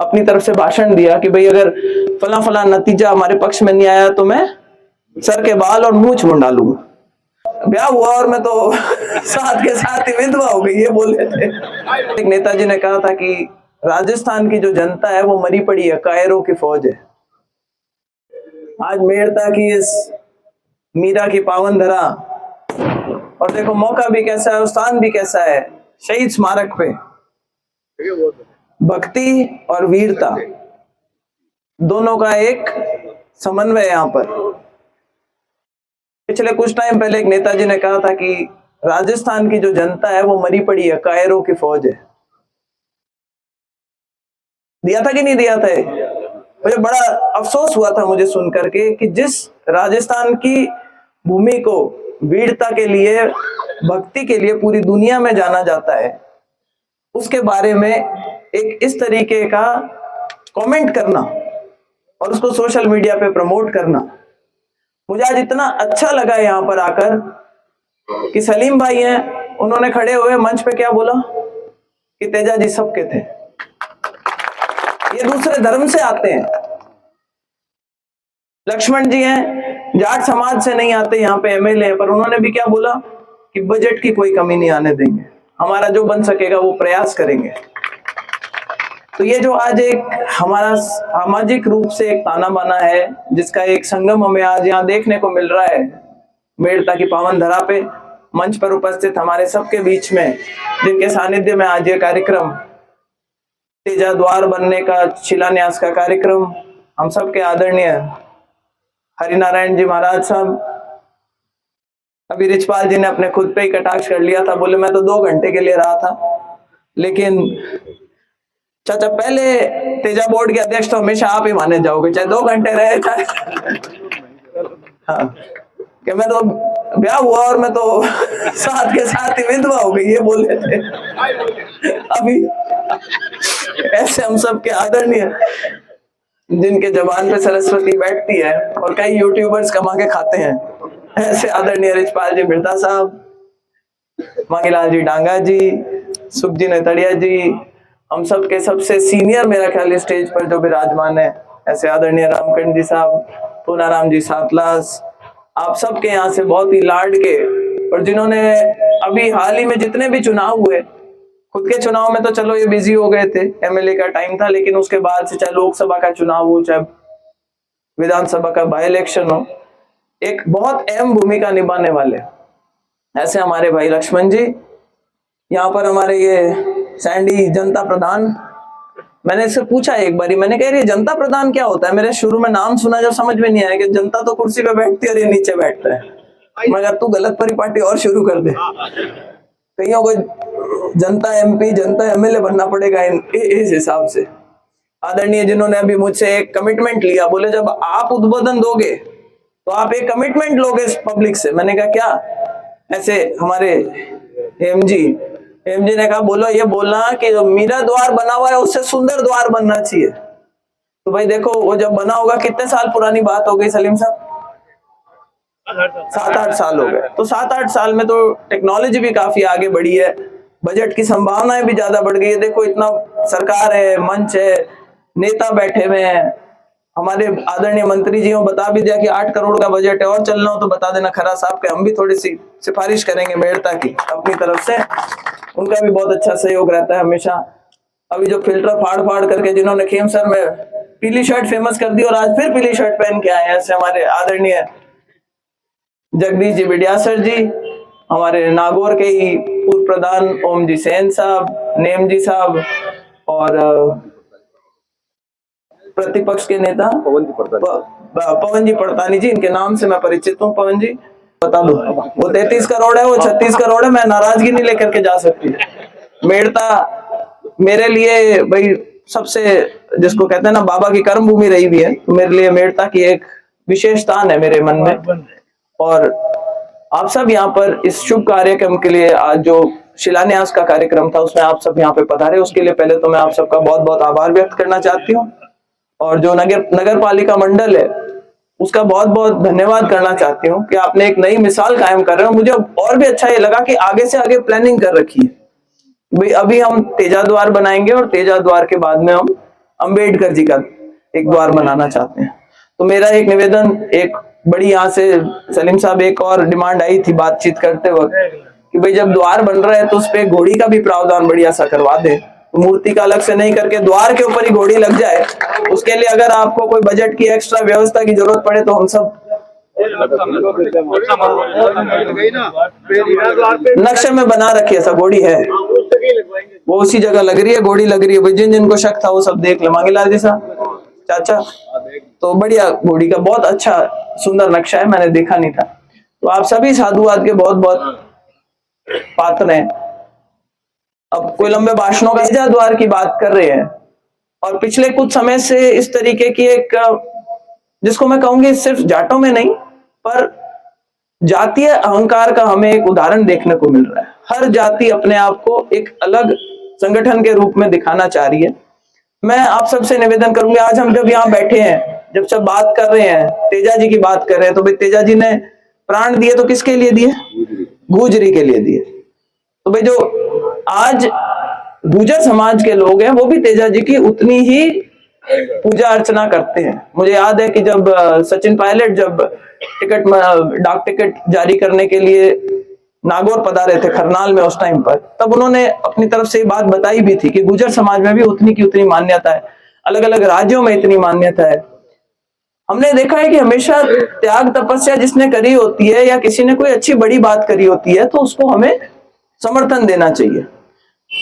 अपनी तरफ से भाषण दिया कि भाई अगर फला फला नतीजा हमारे पक्ष में नहीं आया तो मैं सर के बाल और मूंछ मुंडा लूंगा। ब्याह हुआ और मैं तो साथ के साथ ही विधवा हो गई, ये बोले थे। एक नेताजी ने कहा था कि राजस्थान की जो जनता है वो मरी पड़ी है, कायरों की फौज है। आज मेड़ता की इस मीरा की पावन धरा, और देखो मौका भी कैसा है, स्थान भी कैसा है, शहीद स्मारक पे भक्ति और वीरता दोनों का एक समन्वय यहाँ पर। पिछले कुछ टाइम पहले एक नेताजी ने कहा था कि राजस्थान की जो जनता है वो मरी पड़ी है, कायरों की फौज है। दिया था कि नहीं दिया था? मुझे बड़ा अफसोस हुआ था मुझे सुनकर के कि जिस राजस्थान की भूमि को वीरता के लिए, भक्ति के लिए पूरी दुनिया में जाना जाता है, उसके बारे में एक इस तरीके का कमेंट करना और उसको सोशल मीडिया पे प्रमोट करना, मुझे आज इतना अच्छा लगा यहाँ पर आकर कि सलीम भाई हैं, उन्होंने खड़े हुए मंच पे क्या बोला कि तेजा जी सबके थे, ये दूसरे धर्म से आते हैं। लक्ष्मण जी हैं, जाट समाज से नहीं आते, यहाँ पे एमएलए हैं, पर उन्होंने भी क्या बोला कि बजट की कोई कमी नहीं आने देंगे, हमारा जो बन सकेगा वो प्रयास करेंगे। तो ये जो आज एक हमारा सामाजिक रूप से एक ताना बाना है, जिसका एक संगम हमें आज यहाँ देखने को मिल रहा है, मेड़ता की पावन धरा पे मंच पर उपस्थित हमारे सबके बीच में, जिनके सानिध्य में आज ये कार्यक्रम तेजा द्वार बनने का शिलान्यास का कार्यक्रम हम सबके आदरणीय हरिनारायण जी महाराज साहब, अभी रिचपाल जी ने अपने खुद पे ही कटाक्ष कर लिया था, बोले मैं तो 2 घंटे के लिए रहा था, लेकिन चाचा पहले तेजा बोर्ड के अध्यक्ष तो हमेशा आप ही माने जाओगे, चाहे 2 घंटे रहे चाहे। हाँ, कि मैं तो ब्याह हुआ और मैं तो साथ के साथ ही विधवा हो गई, ये बोले थे। अभी ऐसे हम सब के आदरणीय, जिनके जबान पे सरस्वती बैठती है और कई यूट्यूबर्स कमा के खाते हैं, ऐसे आदरणीय रिचपाल जी बिरदा साहब, मांगीलाल जी डांगा जी, सुख जी नेतड़िया जी, हम सब के सबसे सीनियर मेरा ख्याल स्टेज पर जो विराजमान है, ऐसे आदरणीय रामकंड जी साहब, पूनाराम जी सातलास, आप सबके यहाँ से बहुत ही लाड के, और जिन्होंने अभी हाल ही में जितने भी चुनाव हुए, खुद के चुनाव में तो चलो ये बिजी हो गए थे, एमएलए का टाइम था, लेकिन उसके बाद से चाहे लोकसभा का चुनाव हो, चाहे विधानसभा का बाय इलेक्शन हो, एक बहुत अहम भूमिका निभाने वाले ऐसे हमारे भाई लक्ष्मण जी। यहाँ पर हमारे ये सैंडी जनता प्रधान, मैंने इससे पूछा एक बारी, मैंने कहा ये जनता प्रधान क्या होता है? मेरे शुरू में नाम सुना जब समझ में नहीं आया कि जनता तो कुर्सी पे बैठती है और ये नीचे बैठता है। मगर तू गलत परिपाटी और शुरू कर दे, कहीं को जनता एमपी जनता एमएलए बनना पड़ेगा इस हिसाब से। आदरणीय जिन्होंने अभी मुझसे एक कमिटमेंट लिया, बोले जब आप उद्बोधन दोगे तो आप एक कमिटमेंट लोगे पब्लिक से। मैंने कहा क्या? ऐसे हमारे एमजी ने कहा बोलो ये बोलना कि जो मीरा द्वार बना हुआ है उससे सुंदर द्वार बनना चाहिए। तो भाई देखो वो जब बना होगा, कितने साल पुरानी बात हो गई सलीम साहब? 7-8 साल हो गए। तो 7-8 साल में तो टेक्नोलॉजी भी काफी आगे बढ़ी है, बजट की संभावनाएं भी ज्यादा बढ़ गई है। देखो इतना सरकार है, मंच है, नेता बैठे हुए हैं, हमारे आदरणीय मंत्री जी ने बता भी दिया कि 8 करोड़ का बजट है, और चलना हो तो बता देना खरा साहब के, हम भी थोड़ी सी सिफारिश करेंगे मेड़ता की अपनी तरफ से, उनका भी बहुत अच्छा सहयोग रहता है हमेशा। अभी जो फिल्टर फाड़ करके जिन्होंने खेम सर में पीली शर्ट फेमस कर दी और आज फिर पीली शर्ट पहन के आए हैं, ऐसे हमारे आदरणीय जगदीश जी विद्यासर जी, हमारे नागौर के ही पूर्व प्रधान ओम जी सेन साहब, नेम जी साहब, और प्रतिपक्ष के नेता पवन जी पड़तानी जी, इनके नाम से मैं परिचित हूँ। पवन जी बता दो, वो 33 करोड़ है, वो 36 करोड़ है, मैं नाराजगी नहीं लेकर के जा सकती। मेड़ता मेरे लिए भाई सबसे, जिसको कहते हैं ना बाबा की कर्म भूमि रही भी है, तो मेरे लिए मेड़ता की एक विशेष स्थान है मेरे मन में। और आप सब यहाँ पर इस शुभ कार्यक्रम के लिए, आज जो शिलान्यास का कार्यक्रम था उसमें आप सब यहाँ पे पधारे, उसके लिए पहले तो मैं आप सबका बहुत बहुत आभार व्यक्त करना चाहती हूँ, और जो नगर पालिका मंडल है उसका बहुत बहुत धन्यवाद करना चाहती हूँ कि आपने एक नई मिसाल कायम कर रहे हो। मुझे और भी अच्छा ये लगा कि आगे से आगे प्लानिंग कर रखी है भाई, अभी हम तेजा द्वार बनाएंगे और तेजा द्वार के बाद में हम अंबेडकर जी का एक द्वार बनाना चाहते हैं। तो मेरा एक निवेदन, एक बड़ी यहाँ से सलीम साहब एक और डिमांड आई थी बातचीत करते वक्त कि भाई जब द्वार बन रहा है तो उस पे घोड़ी का भी प्रावधान बढ़िया सा करवा दे, तो मूर्ति का अलग से नहीं करके द्वार के ऊपर ही घोड़ी लग जाए। उसके लिए अगर आपको कोई बजट की एक्स्ट्रा व्यवस्था की जरूरत पड़े तो हम सब नक्शे में बना रखी, ऐसा घोड़ी है वो उसी जगह लग रही है, घोड़ी लग रही है। जिन जिनको शक था वो सब देख ले, मांगीलाल जी साहब, चाचा, तो बढ़िया घोड़ी का बहुत अच्छा सुंदर नक्शा है, मैंने देखा नहीं था। तो आप सभी साधुवाद के बहुत बहुत पात्र हैं। अब कोई लंबे भाषणों का तेजा द्वार की बात कर रहे हैं, और पिछले कुछ समय से इस तरीके की एक, जिसको मैं कहूंगी सिर्फ जाटों में नहीं पर जातीय अहंकार का हमें एक उदाहरण देखने को मिल रहा है। हर जाति अपने आप को एक अलग संगठन के रूप में दिखाना चाह रही है। मैं आप सबसे निवेदन करूंगा, आज हम जब यहाँ बैठे हैं, जब सब बात कर रहे हैं, तेजा जी की बात कर रहे हैं, तो भाई तेजा जी ने प्राण दिए तो किसके लिए दिए? गुजरी के लिए दिए। तो भाई जो आज गुजर समाज के लोग हैं वो भी तेजा जी की उतनी ही पूजा अर्चना करते हैं। मुझे याद है कि जब सचिन पायलट जब टिकट, डाक टिकट जारी करने के लिए नागौर पधारे थे खरनाल में उस टाइम पर, तब उन्होंने अपनी तरफ से बात बताई भी थी कि गुजर समाज में भी उतनी की उतनी मान्यता है, अलग अलग राज्यों में इतनी मान्यता है। हमने देखा है कि हमेशा त्याग तपस्या जिसने करी होती है या किसी ने कोई अच्छी बड़ी बात करी होती है तो उसको हमें समर्थन देना चाहिए।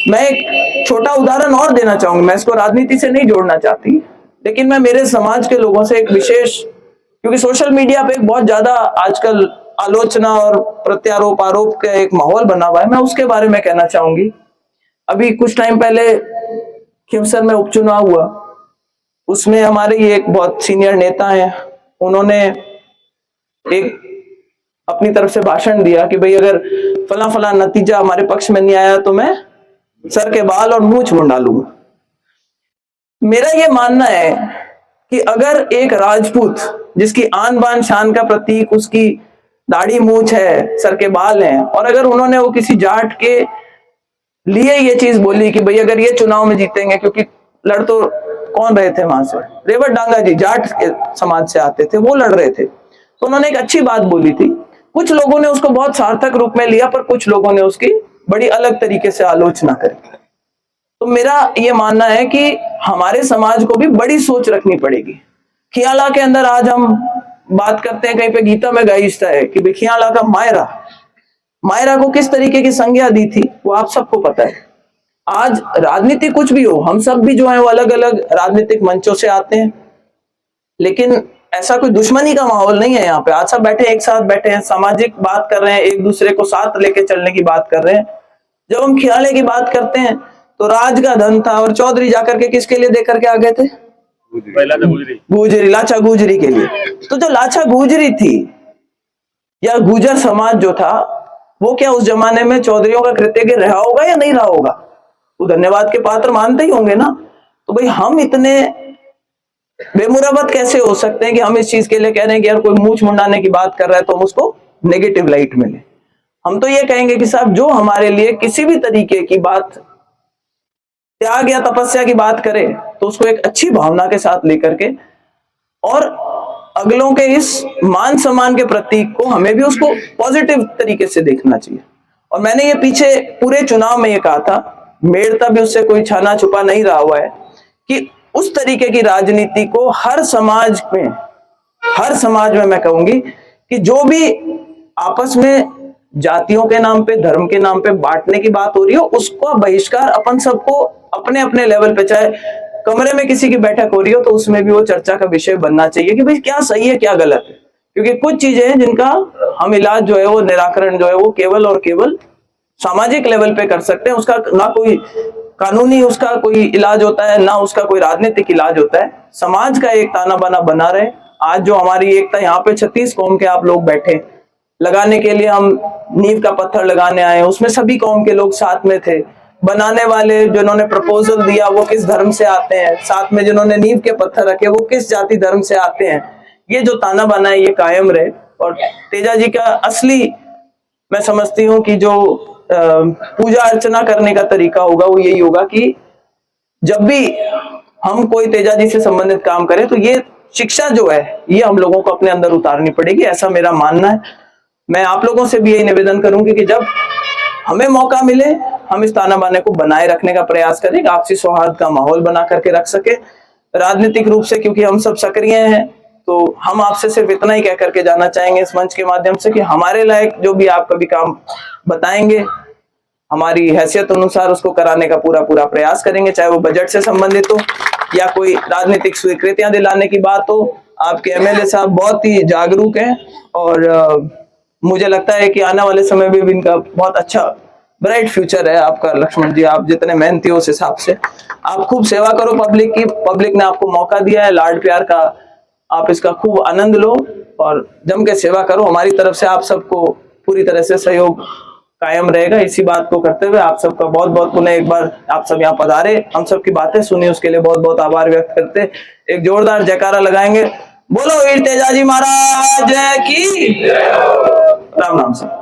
मैं एक छोटा उदाहरण और देना चाहूंगी, मैं इसको राजनीति से नहीं जोड़ना चाहती, लेकिन मैं मेरे समाज के लोगों से एक विशेष, क्योंकि सोशल मीडिया पे बहुत ज्यादा आजकल आलोचना और प्रत्यारोप आरोप का एक माहौल बना हुआ है, मैं उसके बारे में कहना चाहूंगी। अभी कुछ टाइम पहले खिवसर में उपचुनाव हुआ, उसमें हमारे ये एक बहुत सीनियर नेता हैं, उन्होंने एक अपनी तरफ से भाषण दिया कि भाई अगर फला फला नतीजा हमारे पक्ष में नहीं आया तो मैं सर के बाल और मूंछ मुंडा लूंगा। मेरा ये मानना है कि अगर एक राजपूत जिसकी आन बान शान का प्रतीक उसकी दाढ़ी मूंछ है, सर के बाल हैं, और अगर उन्होंने वो किसी जाट के लिए ये चीज बोली कि भाई अगर ये चुनाव में जीतेंगे, क्योंकि लड़ तो कौन रहे थे वहां से, रेवत डांगा जी जाट के समाज से आते थे, वो लड़ रहे थे, तो उन्होंने एक अच्छी बात बोली थी। कुछ लोगों ने उसको बहुत सार्थक रूप में लिया, पर कुछ लोगों ने उसकी बड़ी अलग तरीके से आलोचना करी। तो मेरा ये मानना है कि हमारे समाज को भी बड़ी सोच रखनी पड़ेगी। खियाला के अंदर आज हम बात करते हैं, कहीं पे गीता में गाइस्ता है कि भाई खियाला का मायरा को किस तरीके की संज्ञा दी थी वो आप सबको पता है। आज राजनीति कुछ भी हो, हम सब भी जो है वो अलग अलग राजनीतिक मंचों से आते हैं, लेकिन ऐसा कोई दुश्मनी का माहौल नहीं है। यहाँ पे आज सब बैठे, एक साथ बैठे हैं, सामाजिक बात कर रहे हैं, एक दूसरे को साथ लेके चलने की बात कर रहे हैं। जब हम खियाले की बात करते हैं तो राज का धन था, और चौधरी जाकर के किसके लिए देकर के आ गए थे? गुजरी, लाचा गुजरी के लिए। तो जो लाचा गुजरी थी या गुजर समाज जो था, वो क्या उस जमाने में चौधरियों का कृतज्ञ रहा होगा या नहीं रहा होगा? वो धन्यवाद के पात्र मानते ही होंगे ना। तो भाई हम इतने बेमुरवत कैसे हो सकते हैं कि हम इस चीज के लिए कह रहे हैं कि यार कोई मूंछ मुंडाने की बात कर रहा है तो हम उसको नेगेटिव लाइट में लें। हम तो ये कहेंगे कि साहब जो हमारे लिए किसी भी तरीके की बात, त्याग या तपस्या की बात करे, तो उसको एक अच्छी भावना के साथ लेकर के, और अगलों के इस मान सम्मान के प्रतीक को हमें भी उसको पॉजिटिव तरीके से देखना चाहिए। और मैंने ये पीछे पूरे चुनाव में ये कहा था, मेड़ता भी उससे कोई छाना छुपा नहीं रहा हुआ है, कि उस तरीके की राजनीति को हर समाज में मैं कहूंगी कि जो भी आपस में जातियों के नाम पे, धर्म के नाम पे बांटने की बात हो रही हो, उसका बहिष्कार अपन सबको अपने अपने लेवल पे, चाहे कमरे में किसी की बैठक हो रही हो तो उसमें भी वो चर्चा का विषय बनना चाहिए कि भाई क्या सही है क्या गलत है। क्योंकि कुछ चीजें हैं जिनका हम इलाज जो है वो, निराकरण जो है वो केवल और केवल सामाजिक लेवल पे कर सकते हैं। उसका ना कोई कानूनी उसका कोई इलाज होता है, ना उसका कोई राजनीतिक इलाज होता है। समाज का एक ताना बाना बना रहे। आज जो हमारी एकता, यहाँ पे 36 कौम के आप लोग बैठे, लगाने के लिए हम नींव का पत्थर लगाने आए, उसमें सभी कौम के लोग साथ में थे। बनाने वाले जिन्होंने प्रपोजल दिया वो किस धर्म से आते हैं, साथ में जिन्होंने नींव के पत्थर रखे वो किस जाति धर्म से आते हैं। ये जो ताना बाना है ये कायम रहे। और तेजा जी का असली मैं समझती हूँ कि जो पूजा अर्चना करने का तरीका होगा वो यही होगा कि जब भी हम कोई तेजा जी से संबंधित काम करें तो ये शिक्षा जो है ये हम लोगों को अपने अंदर उतारनी पड़ेगी, ऐसा मेरा मानना है। मैं आप लोगों से भी यही निवेदन करूंगी कि जब हमें मौका मिले हम इस ताना बाने को बनाए रखने का प्रयास करें, आपसी सौहार्द का माहौल बना करके रख सके। राजनीतिक रूप से क्योंकि हम सब सक्रिय हैं तो हम आपसे सिर्फ इतना ही कह करके जाना चाहेंगे इस मंच के माध्यम से कि हमारे लायक जो भी आप कभी काम बताएंगे हमारी हैसियत अनुसार उसको कराने का पूरा पूरा प्रयास करेंगे, चाहे वो बजट से संबंधित हो या कोई राजनीतिक स्वीकृतियां दिलाने की बात हो। आपके एमएलए साहब बहुत ही जागरूक हैं और मुझे लगता है कि आने वाले समय में भी इनका बहुत अच्छा ब्राइट फ्यूचर है आपका लक्ष्मण जी। आप जितने मेहनती हो उस हिसाब से आप खूब सेवा करो पब्लिक की, पब्लिक ने आपको मौका दिया है लाड प्यार का, आप इसका खूब आनंद लो और जम के सेवा करो। हमारी तरफ से आप सबको पूरी तरह से सहयोग कायम रहेगा। इसी बात को करते हुए आप सबका बहुत बहुत पुनः एक बार आप सब यहाँ पधारे, हम सब की बातें सुनी उसके लिए बहुत बहुत आभार व्यक्त करते एक जोरदार जयकारा लगाएंगे। बोलो वीर तेजाजी महाराज की राम नाम से।